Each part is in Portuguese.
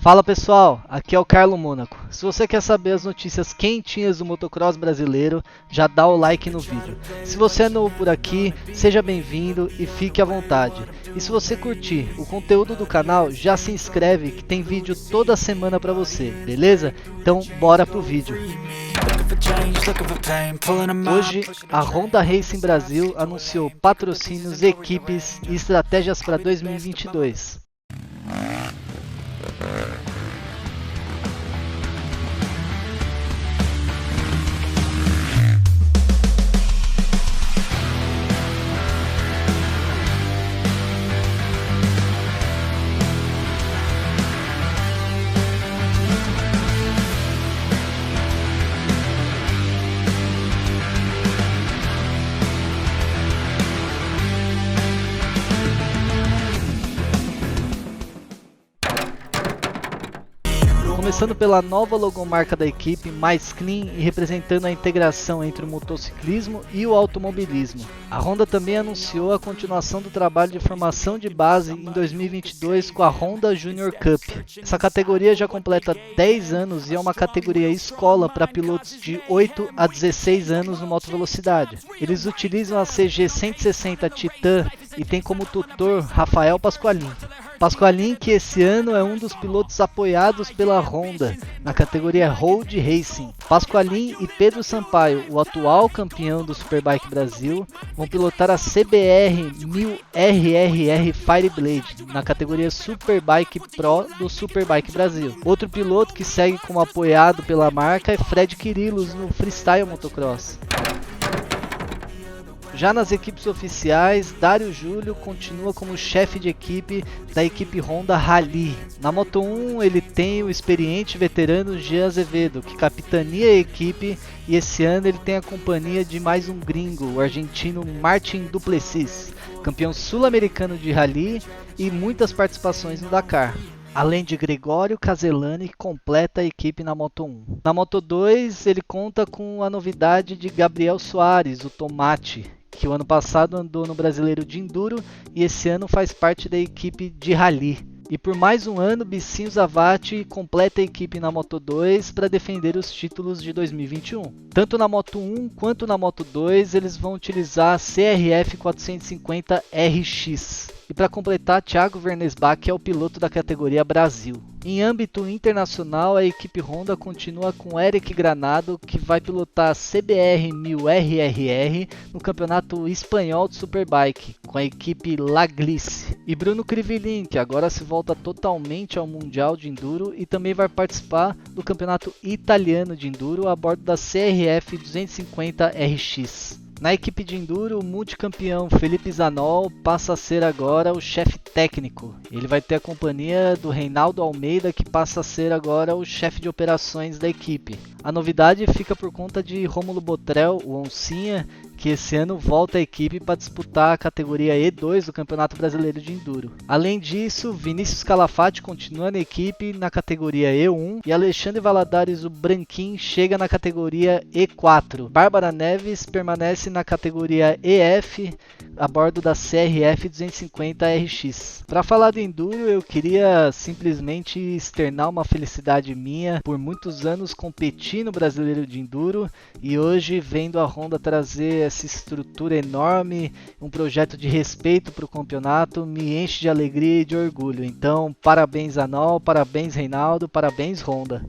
Fala pessoal, aqui é o Carlo Mônaco. Se você quer saber as notícias quentinhas do motocross brasileiro, já dá o like no vídeo. Se você é novo por aqui, seja bem-vindo e fique à vontade. E se você curtir o conteúdo do canal, já se inscreve que tem vídeo toda semana pra você, beleza? Então bora pro vídeo. Hoje, a Honda Racing Brasil anunciou patrocínios, equipes e estratégias para 2022. Começando pela nova logomarca da equipe, mais clean e representando a integração entre o motociclismo e o automobilismo. A Honda também anunciou a continuação do trabalho de formação de base em 2022 com a Honda Junior Cup. Essa categoria já completa 10 anos e é uma categoria escola para pilotos de 8 a 16 anos no motovelocidade. Eles utilizam a CG 160 Titan e tem como tutor Rafael Pasqualin. Pasqualin, que esse ano é um dos pilotos apoiados pela Honda na categoria Road Racing. Pasqualin e Pedro Sampaio, o atual campeão do Superbike Brasil, vão pilotar a CBR 1000 RRR Fireblade na categoria Superbike Pro do Superbike Brasil. Outro piloto que segue como apoiado pela marca é Fred Quirillos no Freestyle Motocross. Já nas equipes oficiais, Dário Júlio continua como chefe de equipe da equipe Honda Rally. Na Moto1 ele tem o experiente veterano Jean Azevedo, que capitania a equipe, e esse ano ele tem a companhia de mais um gringo, o argentino Martin Duplessis, campeão sul-americano de Rally e muitas participações no Dakar. Além de Gregório Caselani, que completa a equipe na Moto1. Na Moto2 ele conta com a novidade de Gabriel Soares, o Tomate, que o ano passado andou no Brasileiro de Enduro e esse ano faz parte da equipe de Rally. E por mais um ano, Bicinho Zavatti completa a equipe na Moto2 para defender os títulos de 2021. Tanto na Moto1 quanto na Moto2 eles vão utilizar a CRF 450 RX. E para completar, Thiago Vernesbach é o piloto da categoria Brasil. Em âmbito internacional, a equipe Honda continua com Eric Granado, que vai pilotar a CBR 1000 RRR no Campeonato Espanhol de Superbike, com a equipe Laglice. E Bruno Crivellin, que agora se volta totalmente ao Mundial de Enduro e também vai participar do Campeonato Italiano de Enduro a bordo da CRF 250 RX. Na equipe de Enduro, o multicampeão Felipe Zanol passa a ser agora o chefe técnico. Ele vai ter a companhia do Reinaldo Almeida, que passa a ser agora o chefe de operações da equipe. A novidade fica por conta de Rômulo Botrel, o Oncinha, que esse ano volta à equipe para disputar a categoria E2 do Campeonato Brasileiro de Enduro. Além disso, Vinícius Calafate continua na equipe na categoria E1 e Alexandre Valadares, o Branquinho, chega na categoria E4. Bárbara Neves permanece na categoria EF a bordo da CRF 250 RX. Para falar do Enduro, eu queria simplesmente externar uma felicidade minha por muitos anos competir no Brasileiro de Enduro e hoje vendo a Honda trazer essa estrutura enorme, um projeto de respeito para o campeonato, me enche de alegria e de orgulho. Então, parabéns Anol, parabéns Reinaldo, parabéns Honda.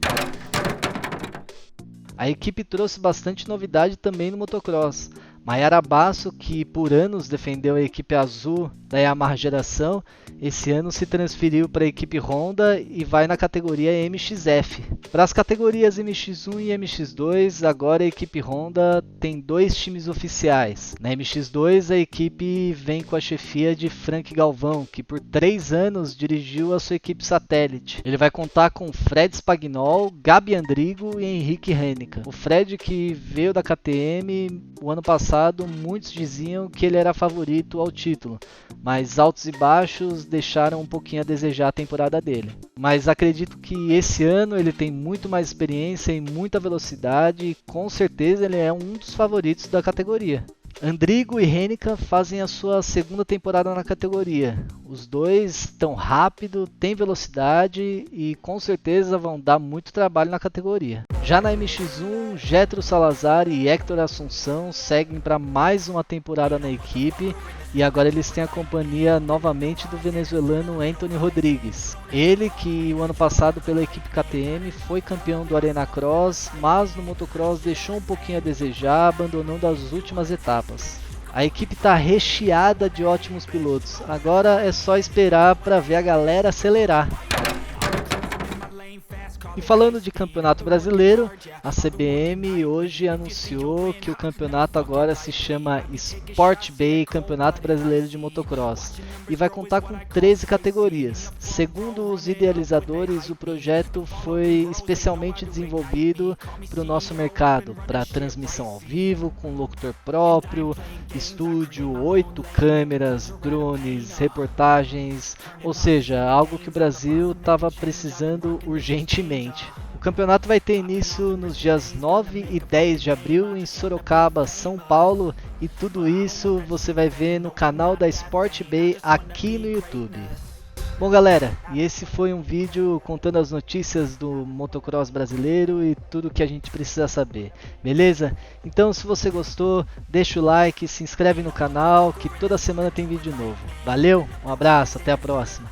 A equipe trouxe bastante novidade também no motocross. Mayara Basso, que por anos defendeu a equipe azul da Yamaha geração, esse ano se transferiu para a equipe Honda e vai na categoria MXF. Para as categorias MX1 e MX2, agora a equipe Honda tem dois times oficiais. Na MX2 a equipe vem com a chefia de Frank Galvão, que por 3 anos dirigiu a sua equipe satélite. Ele vai contar com Fred Spagnol, Gabi Andrigo e Henrique Hennica. O Fred, que veio da KTM o ano passado, muitos diziam que ele era favorito ao título, mas altos e baixos deixaram um pouquinho a desejar a temporada dele. Mas acredito que esse ano ele tem muito mais experiência e muita velocidade e com certeza ele é um dos favoritos da categoria. Andrigo e Renica fazem a sua segunda temporada na categoria. Os dois estão rápido, têm velocidade e com certeza vão dar muito trabalho na categoria. Já na MX1, Getro Salazar e Hector Assunção seguem para mais uma temporada na equipe e agora eles têm a companhia novamente do venezuelano Anthony Rodrigues. Ele que o ano passado pela equipe KTM foi campeão do Arena Cross, mas no motocross deixou um pouquinho a desejar, abandonando as últimas etapas. A equipe está recheada de ótimos pilotos, agora é só esperar para ver a galera acelerar. E falando de campeonato brasileiro, a CBM hoje anunciou que o campeonato agora se chama Sport Bay Campeonato Brasileiro de Motocross e vai contar com 13 categorias. Segundo os idealizadores, o projeto foi especialmente desenvolvido para o nosso mercado, para transmissão ao vivo, com locutor próprio, estúdio, 8 câmeras, drones, reportagens, ou seja, algo que o Brasil estava precisando urgentemente. O campeonato vai ter início nos dias 9 e 10 de abril em Sorocaba, São Paulo, e tudo isso você vai ver no canal da Sport Bay aqui no YouTube. Bom galera, e esse foi um vídeo contando as notícias do motocross brasileiro e tudo que a gente precisa saber, beleza? Então se você gostou, deixa o like, se inscreve no canal que toda semana tem vídeo novo. Valeu, um abraço, até a próxima!